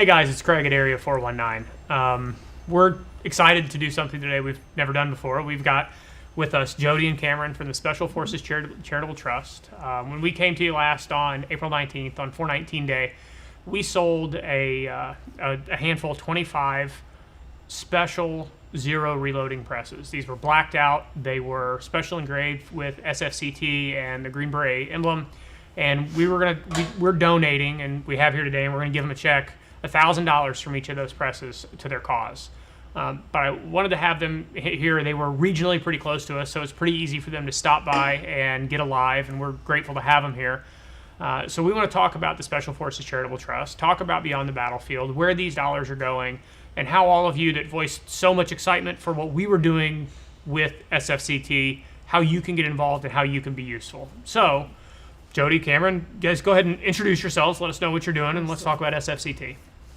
Hey guys, it's Craig at Area 419. We're excited to do something today we've never done before. We've got with us Jodi and Cameron from the Special Forces Charitable Trust. When we came to you last on April 19th, on 419 Day, we sold a handful of 25 special zero reloading presses. These were blacked out. They were special engraved with SFCT and the Green Beret emblem. And we're donating, and we have here today, and we're going to give them a check, $1,000 from each of those presses to their cause. But I wanted to have them here. They were regionally pretty close to us, so it's pretty easy for them to stop by and get alive, and we're grateful to have them here. So we want to talk about the Special Forces Charitable Trust, talk about Beyond the Battlefield, where these dollars are going, and how all of you that voiced so much excitement for what we were doing with SFCT, how you can get involved and how you can be useful. So, Jodi, Cameron, guys, go ahead and introduce yourselves. Let us know what you're doing, and let's talk about SFCT.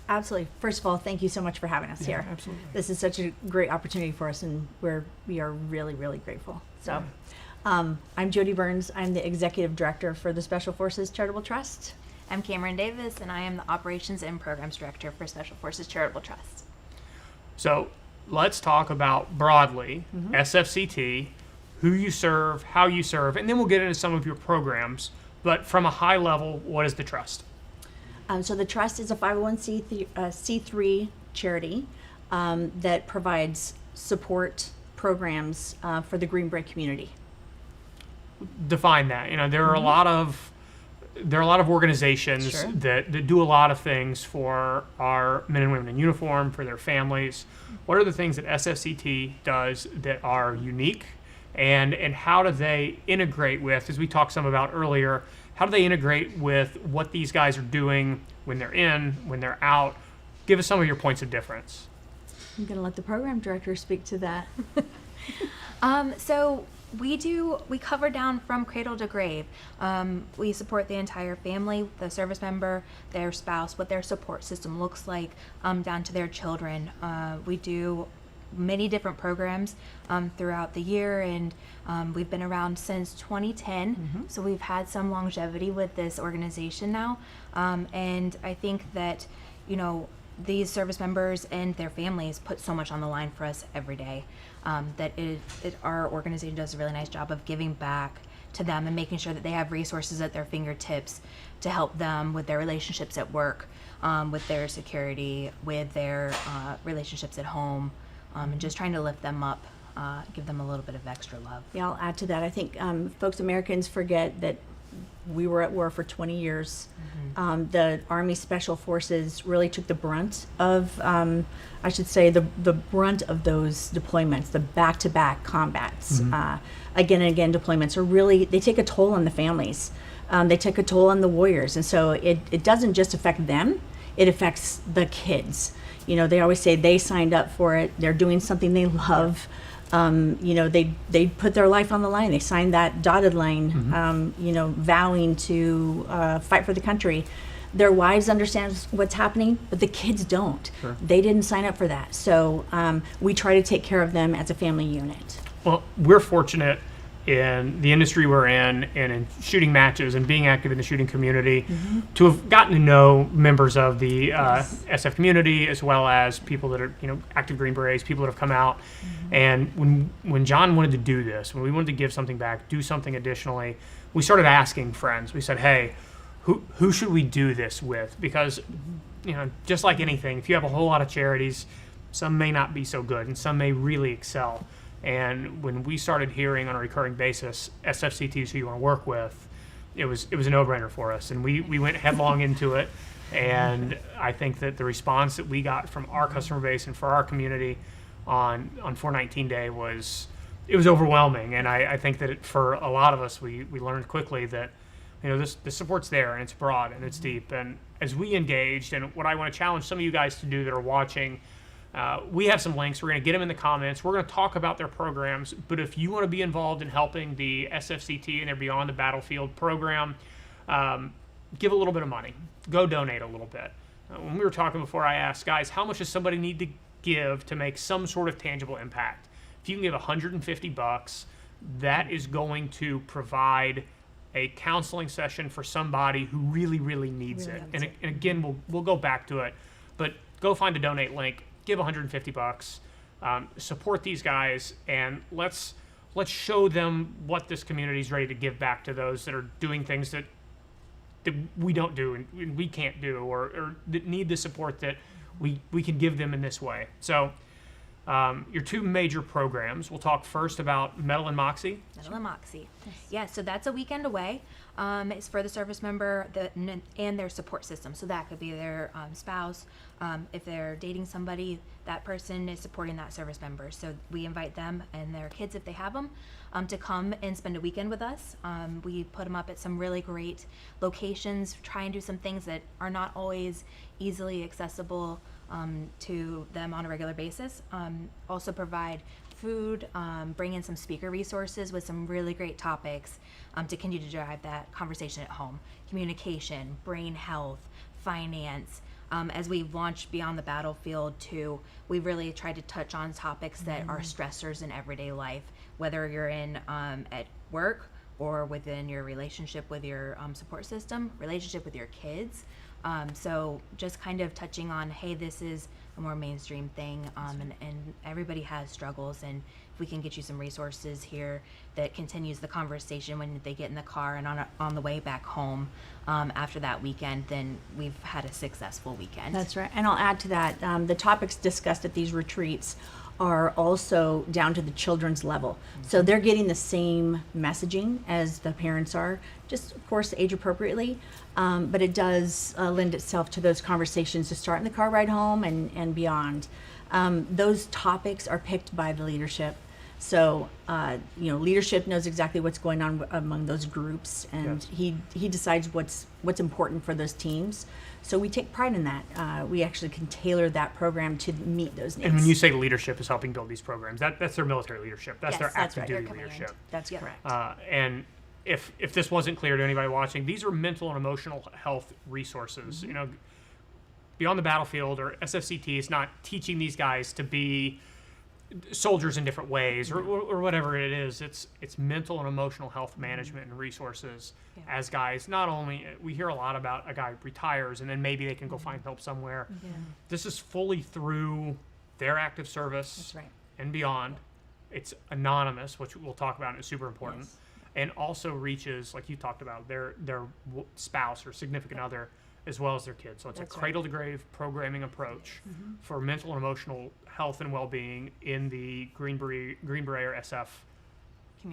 Absolutely. First of all, thank you so much for having us here. Absolutely. This is such a great opportunity for us, and we are really, really grateful. So, I'm Jodi Burns. I'm the Executive Director for the Special Forces Charitable Trust. I'm Cameron Davis, and I am the Operations and Programs Director for Special Forces Charitable Trust. So let's talk about broadly SFCT, who you serve, how you serve, and then we'll get into some of your programs. But from a high level, what is the trust? So the trust is a 501c3 charity that provides support programs for the Green Beret community. Define that. You know, there are a lot of organizations Sure. that do a lot of things for our men and women in uniform, for their families. What are the things that SFCT does that are unique, and how do they integrate with, as we talked some about earlier, how do they integrate with what these guys are doing when they're in, when they're out? Give us some of your points of difference. I'm going to let the program director speak to that. So we cover down from cradle to grave. We support the entire family, the service member, their spouse, what their support system looks like, down to their children. We do many different programs throughout the year, and we've been around since 2010, so we've had some longevity with this organization now, and I think that, you know, these service members and their families put so much on the line for us every day, that our organization does a really nice job of giving back to them and making sure that they have resources at their fingertips to help them with their relationships at work, with their security, with their relationships at home, and just trying to lift them up, give them a little bit of extra love. Yeah, I'll add to that. I think folks, Americans forget that we were at war for 20 years. The Army Special Forces really took the brunt of, I should say, the brunt of those deployments, the back-to-back combats. Again and again deployments are really, they take a toll on the families. They take a toll on the warriors. And so it doesn't just affect them, it affects the kids. You know, they always say they signed up for it. They're doing something they love. You know, they put their life on the line. They signed that dotted line, you know, vowing to fight for the country. Their wives understand what's happening, but the kids don't. Sure. They didn't sign up for that. So we try to take care of them as a family unit. Well, we're fortunate in the industry we're in and in shooting matches and being active in the shooting community to have gotten to know members of the SF community, as well as people that are, you know, active Green Berets, people that have come out. And when John wanted to do this, when we wanted to give something back, do something additionally, we started asking friends. We said, hey, who should we do this with? Because, you know, just like anything, if you have a whole lot of charities, some may not be so good and some may really excel. And when we started hearing on a recurring basis, SFCT is who you want to work with, it was a no-brainer for us. And we went headlong into it. And I think that the response that we got from our customer base and for our community on 419 Day was overwhelming. And I think that for a lot of us, we learned quickly that, you know, this support's there, and it's broad and it's deep. And as we engaged, and what I want to challenge some of you guys to do that are watching, we have some links. We're going to get them in the comments. We're going to talk about their programs. But if you want to be involved in helping the SFCT and their Beyond the Battlefield program, give a little bit of money. Go donate a little bit. When we were talking before, I asked, guys, how much does somebody need to give to make some sort of tangible impact? If you can give $150, that is going to provide a counseling session for somebody who really, really needs it. And again, we'll go back to it. But go find the donate link, give $150, support these guys, and let's show them what this community is ready to give back to those that are doing things that we don't do and we can't do, or that need the support that we can give them in this way. So your two major programs, we'll talk first about Metal and Moxie. Metal and Moxie. Yeah, so that's a weekend away. It's for the service member and their support system. So that could be their spouse. If they're dating somebody, that person is supporting that service member. So we invite them and their kids, if they have them, to come and spend a weekend with us. We put them up at some really great locations, try and do some things that are not always easily accessible to them on a regular basis. Also provide food, bring in some speaker resources with some really great topics to continue to drive that conversation at home. Communication, brain health, finance. As we've launched Beyond the Battlefield too, we've really tried to touch on topics that are stressors in everyday life, whether you're in at work or within your relationship with your support system, relationship with your kids. So just kind of touching on, hey, this is a more mainstream thing, and everybody has struggles, and if we can get you some resources here that continues the conversation when they get in the car and on the way back home after that weekend, then we've had a successful weekend. That's right. And I'll add to that, the topics discussed at these retreats are also down to the children's level. So they're getting the same messaging as the parents are, just of course age appropriately, but it does lend itself to those conversations to start in the car ride home and beyond. Those topics are picked by the leadership. So, leadership knows exactly what's going on among those groups, and he decides what's important for those teams. So we take pride in that. We actually can tailor that program to meet those needs. And when you say leadership is helping build these programs, that's their military leadership. That's their that's active right. duty leadership. That's correct. And if this wasn't clear to anybody watching, these are mental and emotional health resources. Beyond the Battlefield or SFCT is not teaching these guys to be soldiers in different ways or whatever it is. It's mental and emotional health management and resources as guys. Not only, we hear a lot about a guy retires and then maybe they can go find help somewhere. This is fully through their active service. That's right. And beyond. It's anonymous, which we'll talk about, and it's super important. Yes. And also reaches, like you talked about, their spouse or significant other, as well as their kids. So it's That's a cradle-to-grave programming approach for mental and emotional health and well-being in the Green Beret or SF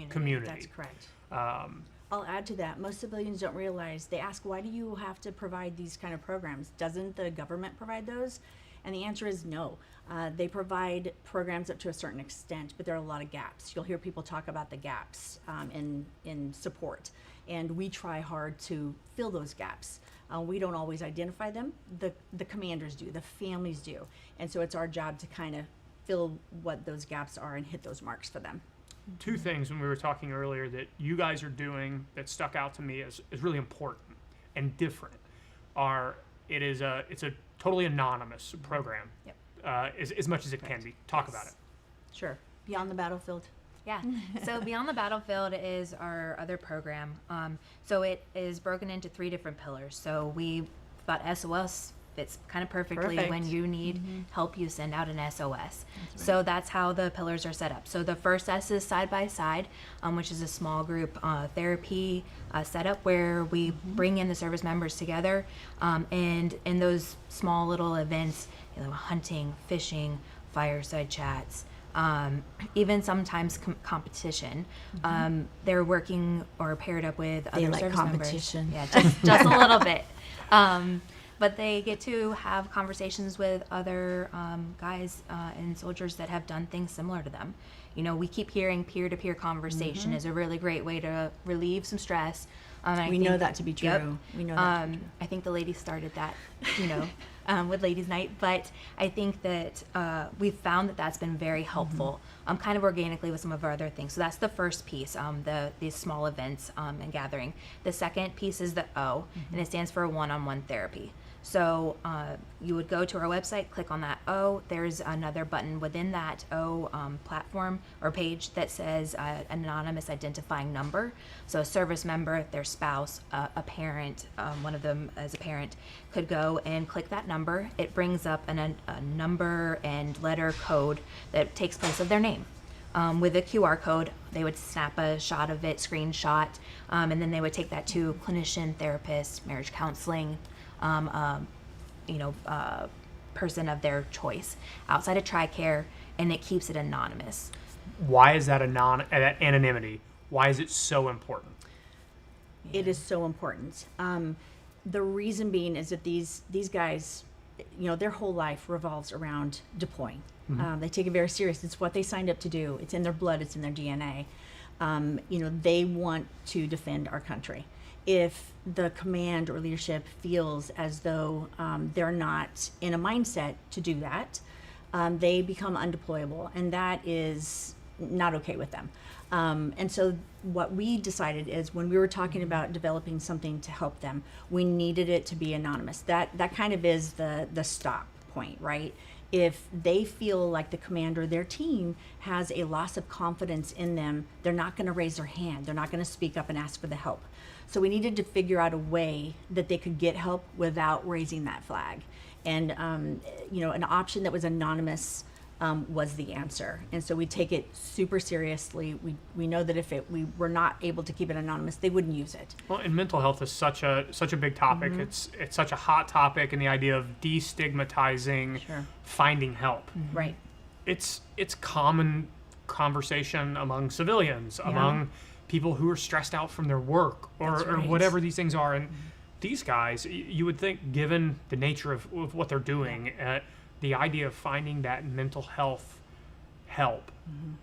community. That's correct. I'll add to that. Most civilians don't realize, they ask, why do you have to provide these kind of programs? Doesn't the government provide those? And the answer is no. They provide programs up to a certain extent, but there are a lot of gaps. You'll hear people talk about the gaps in support, and we try hard to fill those gaps. We don't always identify them. The commanders do, the families do, and so it's our job to kind of fill what those gaps are and hit those marks for them. Two things when we were talking earlier that you guys are doing that stuck out to me as really important and different are it's a totally anonymous program. Yep. As much as it can be. Talk about it. Sure. Beyond the Battlefield. Yeah. So Beyond the Battlefield is our other program. So it is broken into 3 different pillars. So we thought SOS fits kind of perfectly. Perfect. When you need help, you send out an SOS. So that's how the pillars are set up. So the first S is side by side, which is a small group therapy setup where we bring in the service members together, and in those small little events, hunting, fishing, fireside chats, even sometimes competition. They're working or paired up with other service competition. members. Yeah, just a little bit. But they get to have conversations with other guys and soldiers that have done things similar to them. We keep hearing peer-to-peer conversation is a really great way to relieve some stress. We know that to be true. Yep. We know that to be true. I think the ladies started that, with Ladies' Night. But I think that we've found that that's been very helpful, kind of organically with some of our other things. So that's the first piece, these small events and gathering. The second piece is the O, and it stands for one-on-one therapy. So you would go to our website, click on that O. There's another button within that O platform or page that says anonymous identifying number. So a service member, their spouse, a parent, one of them as a parent, could go and click that number. It brings up a number and letter code that takes place of their name. With a QR code, they would snap a shot of it, screenshot, and then they would take that to clinician, therapist, marriage counseling, person of their choice outside of TRICARE, and it keeps it anonymous. Why is that that anonymity? Why is it so important? It is so important. The reason being is that these guys, their whole life revolves around deploying. They take it very serious. It's what they signed up to do. It's in their blood. It's in their DNA. They want to defend our country. If the command or leadership feels as though they're not in a mindset to do that, they become undeployable, and that is not okay with them. And so what we decided is when we were talking about developing something to help them, we needed it to be anonymous. That kind of is the stop point, right? If they feel like the commander, their team has a loss of confidence in them, they're not going to raise their hand. They're not going to speak up and ask for the help. So we needed to figure out a way that they could get help without raising that flag. And, an option that was anonymous was the answer. And so we take it super seriously. We know that if we were not able to keep it anonymous, they wouldn't use it. Well, and mental health is such a big topic. It's such a hot topic, and the idea of destigmatizing finding help. Right. It's common conversation among civilians, among people who are stressed out from their work or whatever these things are. And these guys, you would think, given the nature of what they're doing, the idea of finding that mental health help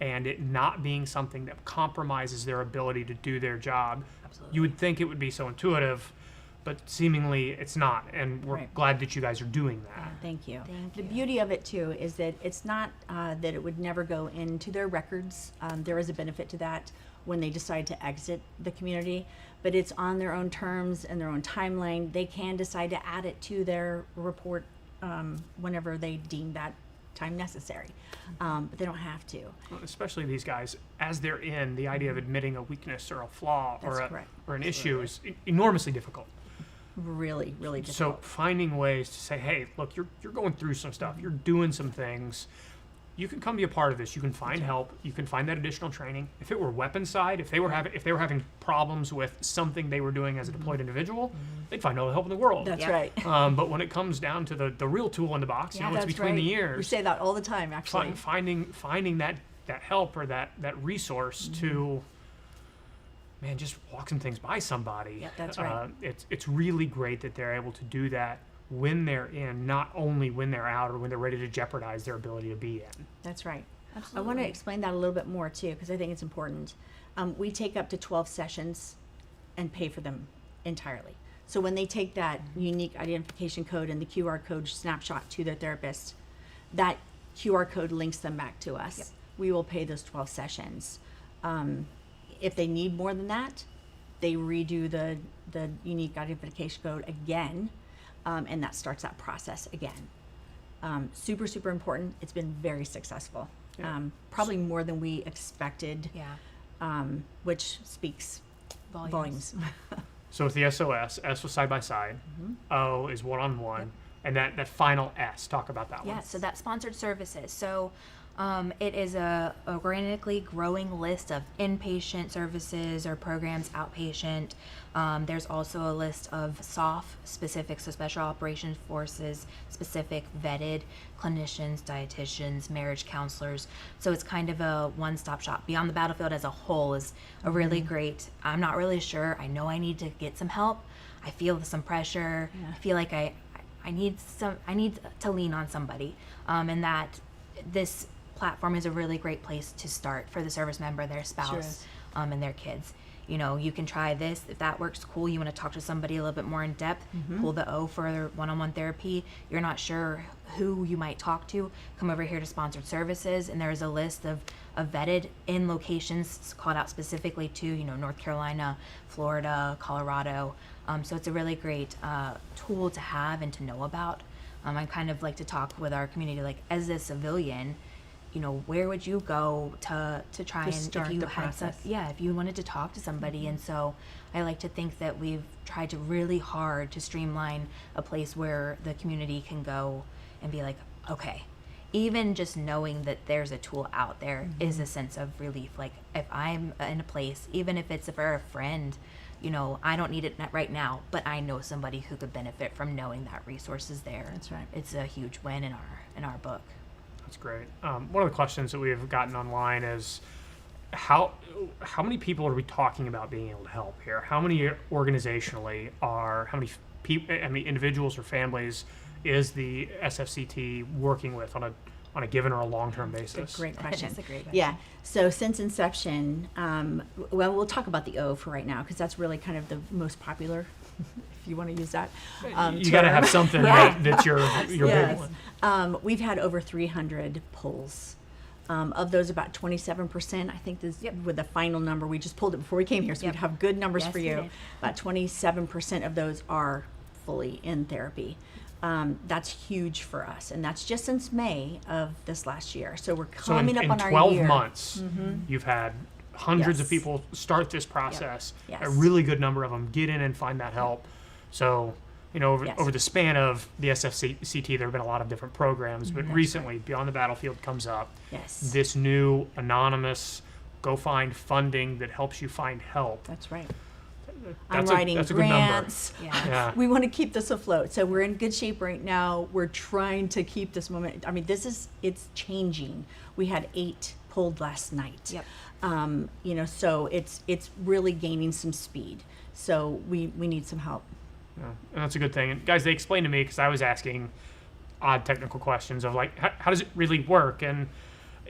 and it not being something that compromises their ability to do their job, you would think it would be so intuitive, but seemingly it's not. And we're glad that you guys are doing that. Thank you. The beauty of it, too, is that it's not that it would never go into their records. There is a benefit to that when they decide to exit the community, but it's on their own terms and their own timeline. They can decide to add it to their report whenever they deem that time necessary, but they don't have to. Well, especially these guys, as they're in, the idea of admitting a weakness or a flaw or an issue is enormously difficult. Really, really difficult. So finding ways to say, hey, look, you're going through some stuff, you're doing some things. You can come be a part of this. You can find help. You can find that additional training. If it were weapons side, if they were having problems with something they were doing as a deployed individual, they'd find all the help in the world. That's right. But when it comes down to the real tool in the box, it's between the ears. We say that all the time, actually. Finding that help or that resource to, man, just walk some things by somebody. Yeah, that's right. It's really great that they're able to do that when they're in, not only when they're out or when they're ready to jeopardize their ability to be in. That's right. Absolutely. I want to explain that a little bit more too, because I think it's important. We take up to 12 sessions and pay for them entirely. So when they take that unique identification code and the QR code snapshot to their therapist, that QR code links them back to us. Yep. We will pay those 12 sessions. If they need more than that, they redo the unique identification code again. And that starts that process again. Super, super important. It's been very successful. Probably more than we expected, which speaks volumes. So with the SOS, S was side by side, O is one-on-one, and that final S, talk about that one. Yeah, so that's sponsored services. So it is a organically growing list of inpatient services or programs, outpatient. There's also a list of SOF specific, so Special Operations Forces specific vetted clinicians, dietitians, marriage counselors. So it's kind of a one-stop shop. Beyond the Battlefield as a whole is a really great, I'm not really sure. I know I need to get some help. I feel some pressure. I feel like I need to lean on somebody. And that this platform is a really great place to start for the service member, their spouse, and their kids. You can try this. If that works, cool. You want to talk to somebody a little bit more in depth, pull the O for one-on-one therapy. You're not sure who you might talk to, come over here to sponsored services. And there's a list of vetted in locations called out specifically to, North Carolina, Florida, Colorado. So it's a really great tool to have and to know about. I kind of like to talk with our community, like as a civilian, where would you go to try To and start if you the had process. if you wanted to talk to somebody. And so I like to think that we've tried to really hard to streamline a place where the community can go and be like, okay, even just knowing that there's a tool out there is a sense of relief. Like if I'm in a place, even if it's for a friend, I don't need it right now, but I know somebody who could benefit from knowing that resource is there. That's right. It's a huge win in our book. That's great. One of the questions that we've gotten online is how many people are we talking about being able to help here? How many organizationally how many individuals or families is the SFCT working with on a given or a long-term basis? Great question. That's a great question. Yeah. So since inception, well, we'll talk about the O for right now because that's really kind of the most popular, if you want to use that. You got to have something that's your big one. We've had over 300 polls. Of those, about 27%, I think this with the final number, we just pulled it before we came here, so we'd have good numbers Yes, for we you. did. About 27% of those are fully in therapy. That's huge for us, and that's just since May of this last year. So we're So coming up in on our 12 year. months, you've had hundreds of Yes. people start this process. Yes. A really good number of them get in and find that help. So, Yes. over the span of the SFCT, there have been a lot of different programs, but That's recently, Beyond the Battlefield comes up. Yes, This new anonymous go find funding that helps you find help. that's right. That's I'm writing that's a good number. grants. Yeah. Yeah. We want to keep this afloat, so we're in good shape right now. We're trying to keep this moment. I mean, it's changing. We had 8 pulled last night. Yep. So it's really gaining some speed. So we need some help. Yeah, and that's a good thing. And guys, they explained to me because I was asking odd technical questions of like, how does it really work? And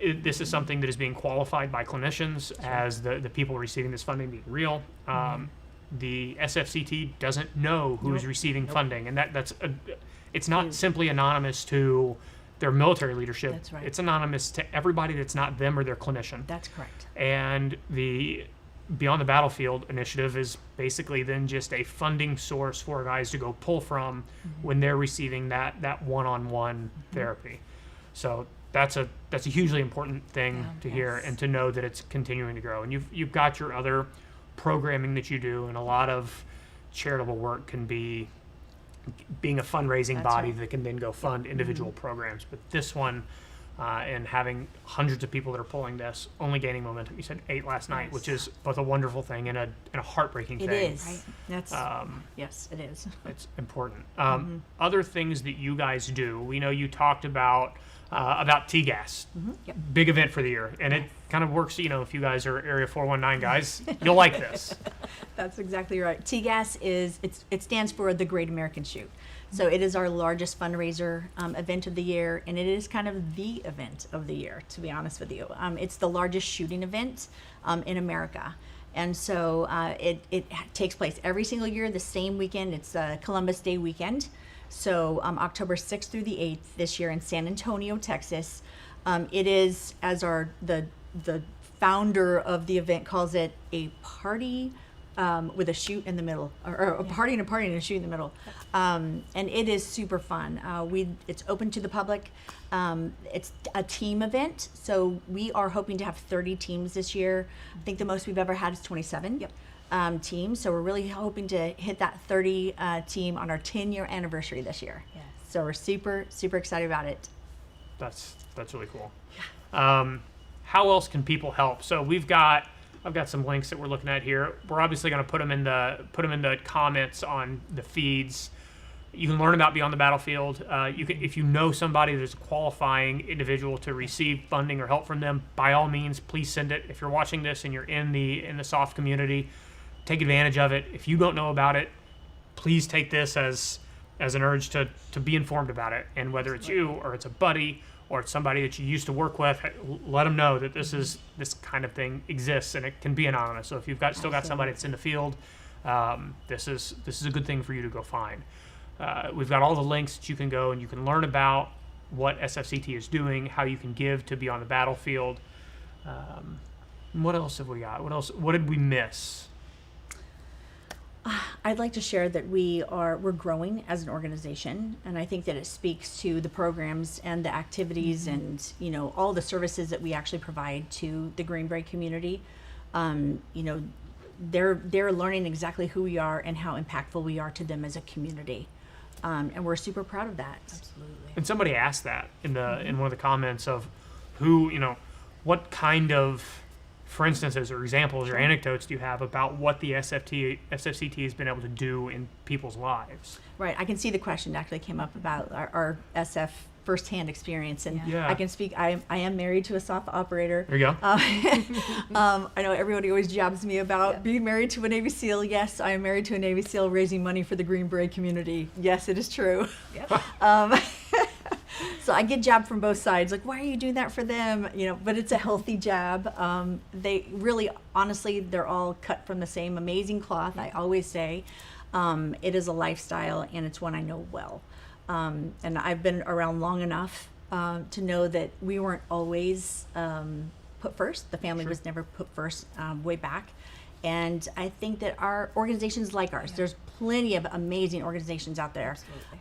this is something that is being qualified by clinicians as the people receiving this funding being real. The SFCT doesn't know who's receiving funding, and it's not simply anonymous to their military leadership. That's right. It's anonymous to everybody that's not them or their clinician. That's correct. And the Beyond the Battlefield initiative is basically then just a funding source for guys to go pull from when they're receiving that one-on-one therapy. So that's a hugely important thing to hear Yes. and to know that it's continuing to grow. And you've got your other programming that you do, and a lot of charitable work can be being a fundraising That's body right. that can then go fund individual programs. But this one, and having hundreds of people that are pulling this, only gaining momentum. You said 8 last night, Yes. which is both a wonderful thing and a heartbreaking It thing. is. Right. That's Um, yes, it is. it's important. Other things that you guys do, we know you talked about T-Gas. Yep. Big event for the year, and it kind of works. If you guys are Area 419 guys, you'll like this. That's exactly right. TGAS it stands for the Great American Shoot. So it is our largest fundraiser event of the year, and it is kind of the event of the year, to be honest with you. It's the largest shooting event in America. And so it takes place every single year, the same weekend. It's Columbus Day weekend. So October 6th through the 8th this year in San Antonio, Texas. It is, as the founder of the event calls it, a party with a shoot in the middle, or a party and a shoot in the middle. And it is super fun. It's open to the public. It's a team event, so we are hoping to have 30 teams this year. I think the most we've ever had is 27 teams. So we're really hoping to hit that 30 team on our 10-year anniversary this year. Yes. So we're super, super excited about it. That's really cool. How else can people help? So I've got some links that we're looking at here. We're obviously going to put them in the comments on the feeds. You can learn about Beyond the Battlefield. If you know somebody that's a qualifying individual to receive funding or help from them, by all means, please send it. If you're watching this and you're in the SOF community, take advantage of it. If you don't know about it, please take this as an urge to be informed about it. And whether it's you or it's a buddy or it's somebody that you used to work with, let them know that this kind of thing exists and it can be anonymous. So if you've still got somebody that's in the field, this is a good thing for you to go find. We've got all the links that you can go and you can learn about what SFCT is doing, how you can give to be on the battlefield. What else have we got? What did we miss? I'd like to share that we're growing as an organization, and I think that it speaks to the programs and the activities and all the services that we actually provide to the Green Beret community. They're learning exactly who we are and how impactful we are to them as a community, and we're super proud of that. Absolutely. And somebody asked that in one of the comments of what kind of, for instances or examples or anecdotes do you have about what the SFCT has been able to do in people's lives? Right. I can see the question actually came up about our SF firsthand experience, and Yeah. I can speak. I am married to a SOF operator. There you go. I know everybody always jabs me about being married to a Navy SEAL. Yes, I am married to a Navy SEAL raising money for the Green Beret community. Yes, it is true. Yep. So I get jabbed from both sides. Like, why are you doing that for them? But it's a healthy jab. They really, honestly, they're all cut from the same amazing cloth. I always say, it is a lifestyle and it's one I know well. And I've been around long enough to know that we weren't always put first. The family was never put first way back. And I think that our organizations like ours, there's plenty of amazing organizations out there.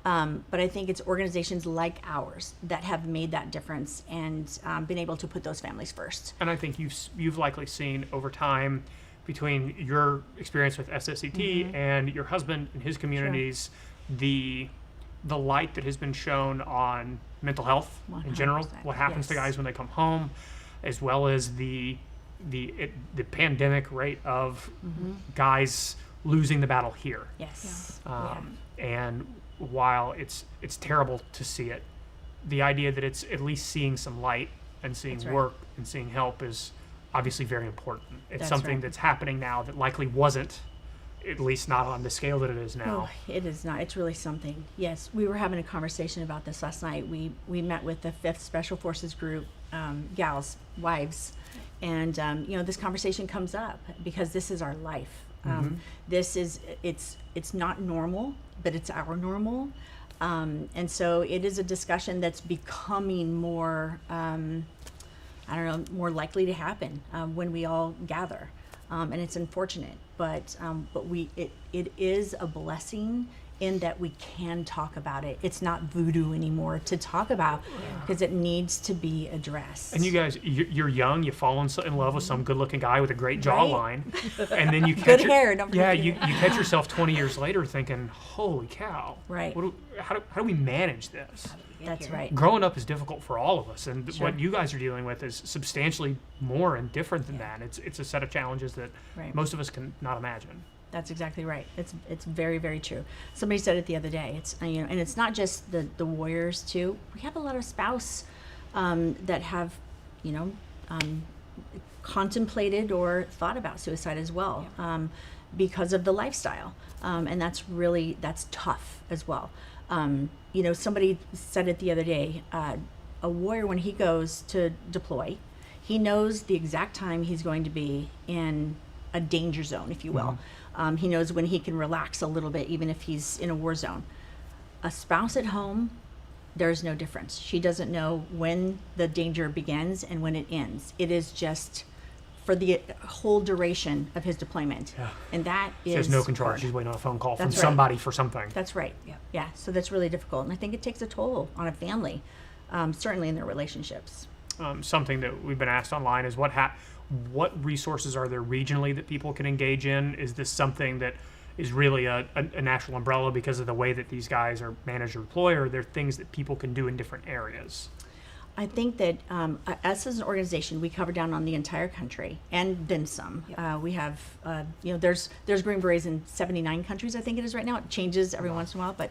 But I think it's organizations like ours that have made that difference and been able to put those families first. And I think you've likely seen over time, between your experience with SFCT and your husband and his communities, the light that has been shown on mental health in general, 100%, what happens to yes. guys when they come home, as well as the pandemic rate of guys losing the battle here. Yes. And while it's terrible to see it, the idea that it's at least seeing some light and seeing That's right. work and seeing help is obviously very important. It's That's something right. that's happening now that likely wasn't, at least not on the scale that it is now. Oh, it is not. It's really something. Yes, we were having a conversation about this last night. We met with the 5th Special Forces Group, gals, wives, and this conversation comes up because this is our life. It's not normal, but it's our normal, and so it is a discussion that's becoming more, more likely to happen when we all gather. And it's unfortunate, but it is a blessing in that we can talk about it. It's not voodoo anymore to talk about because it needs to be addressed. And you guys, you're young. You fall in love with some good-looking guy with a great jawline, and then you catch Good hair, don't forget you it. catch yourself 20 years later thinking, "Holy cow! Right. How do we manage this?" That's right. Growing up is difficult for all of us, and Sure. what you guys are dealing with is substantially more and different than that. It's a set of challenges that Right. most of us can not imagine. That's exactly right. It's very, very true. Somebody said it the other day. It's and it's not just the warriors too. We have a lot of spouse that have contemplated or thought about suicide as well because of the lifestyle, and that's tough as well. Somebody said it the other day. A warrior, when he goes to deploy, he knows the exact time he's going to be in a danger zone, if you will. He knows when he can relax a little bit, even if he's in a war zone. A spouse at home, there's no difference. She doesn't know when the danger begins and when it ends. It is just for the whole duration of his deployment. Yeah. And that She is has no control. hard. She's waiting on a phone call from That's right. somebody for something. That's right. Yep. Yeah. So that's really difficult. And I think it takes a toll on a family, certainly in their relationships. Something that we've been asked online is what resources are there regionally that people can engage in? Is this something that is really a national umbrella because of the way that these guys are managed or deployed, or are there things that people can do in different areas? I think that us as an organization, we cover down on the entire country and then some. Yep. We have, there's Green Berets in 79 countries, I think it is right now. It changes every once in a while, but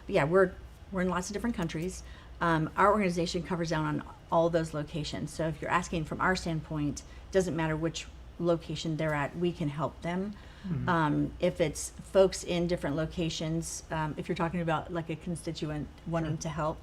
yeah, we're in lots of different countries. Our organization covers down on all those locations. So if you're asking from our standpoint, doesn't matter which location they're at, we can help them. If it's folks in different locations, if you're talking about like a constituent wanting to help,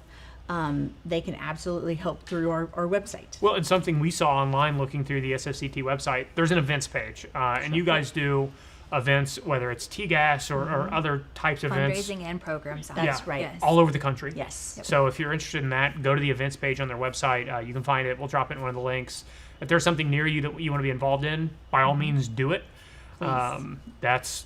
they can absolutely help through our website. Well, it's something we saw online looking through the SFCT website. There's an events page, and you guys do events, whether it's TGAS or other types of events. Fundraising and programs. That's right. Yes. All over the country. Yes. So if you're interested in that, go to the events page on their website. You can find it. We'll drop it in one of the links. If there's something near you that you want to be involved in, by all means, do it. That's,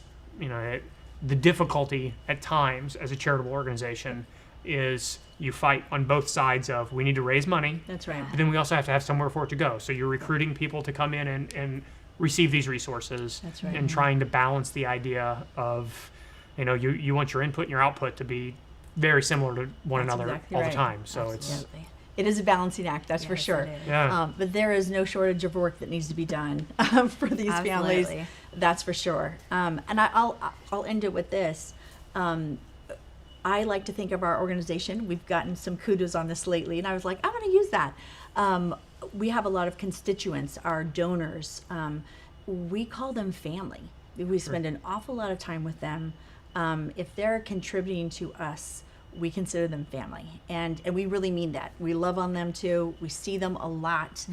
the difficulty at times as a charitable organization is you fight on both sides of we need to raise money, That's right. but then we also have to have somewhere for it to go. So you're recruiting people to come in and receive these resources. That's right. And trying to balance the idea of, you want your input and your output to be very similar to one That's another exactly all right. the time. So Absolutely. It is a balancing act, that's for Yes, sure. it is. Yeah. But there is no shortage of work that needs to be done for these families. Absolutely. That's for sure. And I'll end it with this. I like to think of our organization. We've gotten some kudos on this lately, and I was like, I'm going to use that. We have a lot of constituents, our donors. We call them family. We spend an awful lot of time with them. If they're contributing to us, we consider them family, and we really mean that. We love on them too. We see them a lot,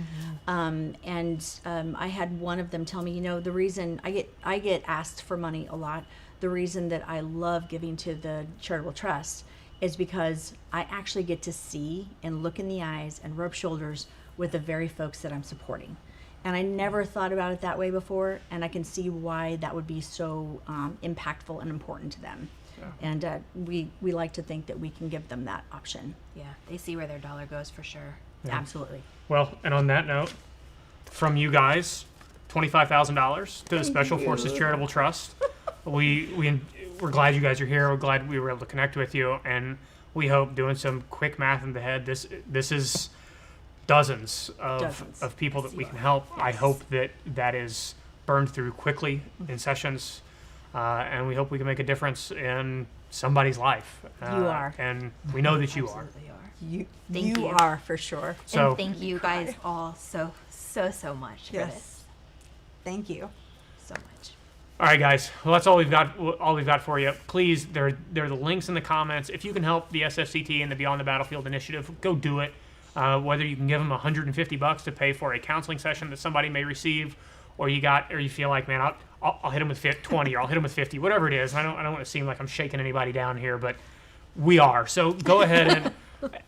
I had one of them tell me, the reason I get asked for money a lot. The reason that I love giving to the charitable trust is because I actually get to see and look in the eyes and rub shoulders with the very folks that I'm supporting. And I never thought about it that way before, and I can see why that would be so impactful and important to them. Yeah. And we like to think that we can give them that option. Yeah, they see where their dollar goes for sure. Yeah. Absolutely. Well, and on that note, from you guys, $25,000 to the Special Forces Charitable Trust. We're glad you guys are here. We're glad we were able to connect with you, and we hope, doing some quick math in the head, this is dozens of people that we can help. I hope that is burned through quickly in sessions, and we hope we can make a difference in somebody's life. You are. And we know that you are. Absolutely are. You Thank you. are for sure. So And thank you guys all so much for Yes. this. Thank you. So much. all right, guys. Well, that's all we've got for you. Please, there are the links in the comments. If you can help the SFCT and the Beyond the Battlefield initiative, go do it. Whether you can give them $150 to pay for a counseling session that somebody may receive, or you feel like, man, I'll hit them with 20, or I'll hit them with 50, whatever it is. I don't want to seem like I'm shaking anybody down here, but we are. So go ahead and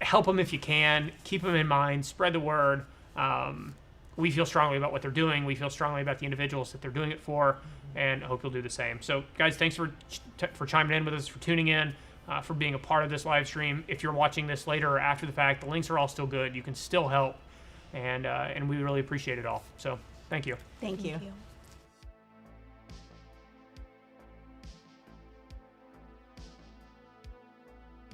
help them if you can. Keep them in mind. Spread the word. We feel strongly about what they're doing. We feel strongly about the individuals that they're doing it for, and I hope you'll do the same. So, guys, thanks for chiming in with us, for tuning in, for being a part of this live stream. If you're watching this later or after the fact, the links are all still good. You can still help, and we really appreciate it all. So, thank you. Thank you. Thank you.